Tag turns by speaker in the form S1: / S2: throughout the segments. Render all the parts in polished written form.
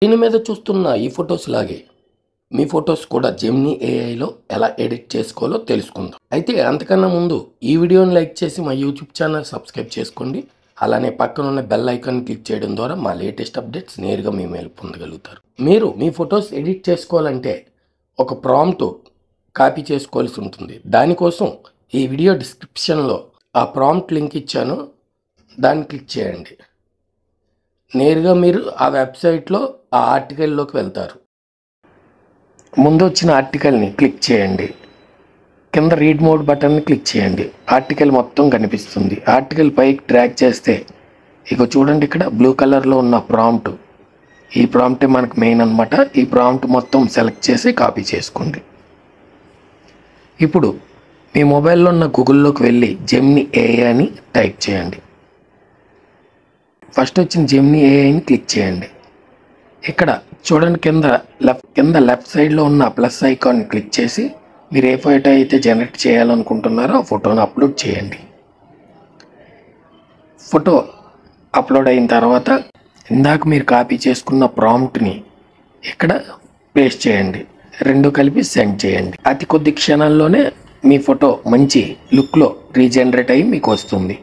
S1: దీని మీద చూస్తున్న ఈ ఫొటోస్ లాగే మీ ఫొటోస్ కూడా జెమినీ ఏఐలో ఎలా ఎడిట్ చేసుకోవాలో తెలుసుకుందాం. అయితే అంతకన్నా ముందు ఈ వీడియోని లైక్ చేసి మా యూట్యూబ్ ఛానల్ సబ్స్క్రైబ్ చేసుకోండి. అలానే పక్కన ఉన్న బెల్ ఐకాన్ క్లిక్ చేయడం ద్వారా మా లేటెస్ట్ అప్డేట్స్ నేరుగా మీ మెయిల్ పొందగలుగుతారు. మీరు మీ ఫొటోస్ ఎడిట్ చేసుకోవాలంటే ఒక ప్రాంప్ట్ కాపీ చేసుకోవాల్సి ఉంటుంది. దానికోసం ఈ వీడియో డిస్క్రిప్షన్లో ఆ ప్రాంప్ట్ లింక్ ఇచ్చాను, దాన్ని క్లిక్ చేయండి. నేరుగా మీరు ఆ వెబ్సైట్లో ఆ ఆర్టికల్లోకి వెళ్తారు. ముందు వచ్చిన ఆర్టికల్ని క్లిక్ చేయండి. కింద రీడ్ మోడ్ బటన్ని క్లిక్ చేయండి. ఆర్టికల్ మొత్తం కనిపిస్తుంది. ఆర్టికల్ పైకి డ్రాగ్ చేస్తే ఇక చూడండి, ఇక్కడ బ్లూ కలర్లో ఉన్న ప్రాంప్ట్, ఈ ప్రాంప్టే మనకు మెయిన్ అనమాట. ఈ ప్రాంప్ట్ మొత్తం సెలెక్ట్ చేసి కాపీ చేసుకోండి. ఇప్పుడు మీ మొబైల్లో ఉన్న గూగుల్లోకి వెళ్ళి జెమినీ ఏఐ అని టైప్ చేయండి. ఫస్ట్ వచ్చిన జెమినీ ఏఐని క్లిక్ చేయండి. ఇక్కడ చూడండి, కింద లెఫ్ట్ సైడ్లో ఉన్న ప్లస్ ఐకాన్ని క్లిక్ చేసి మీరు ఏ ఫోటో అయితే జనరేట్ చేయాలనుకుంటున్నారో ఆ ఫోటోని అప్లోడ్ చేయండి. ఫోటో అప్లోడ్ అయిన తర్వాత ఇందాక మీరు కాపీ చేసుకున్న ప్రాంప్ట్ని ఇక్కడ పేస్ట్ చేయండి. రెండు కలిపి సెండ్ చేయండి. అతి కొద్ది క్షణాల్లోనే మీ ఫోటో మంచి లుక్లో రీజనరేట్ అయ్యి మీకు వస్తుంది.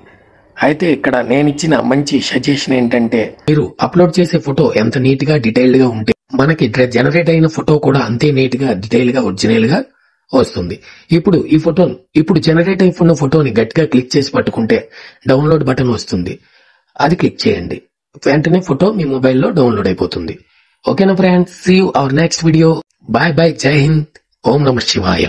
S1: అయితే ఇక్కడ నేను ఇచ్చిన మంచి సజెషన్ ఏంటంటే, మీరు అప్లోడ్ చేసే ఫోటో ఎంత నీట్గా డీటెయిల్డ్గా ఉంటే మనకి జనరేట్ అయిన ఫోటో కూడా అంతే నీట్గా డీటెయిల్గా ఒరిజినల్గా వస్తుంది. ఇప్పుడు జనరేట్ అయిన ఫోటోని గట్టిగా క్లిక్ చేసి పట్టుకుంటే డౌన్లోడ్ బటన్ వస్తుంది. అది క్లిక్ చేయండి. వెంటనే ఫోటో మీ మొబైల్లో డౌన్లోడ్ అయిపోతుంది. ఓకేనా friends, see you our next video. Bye bye, Jai Hind, ఓం నమః శివాయ.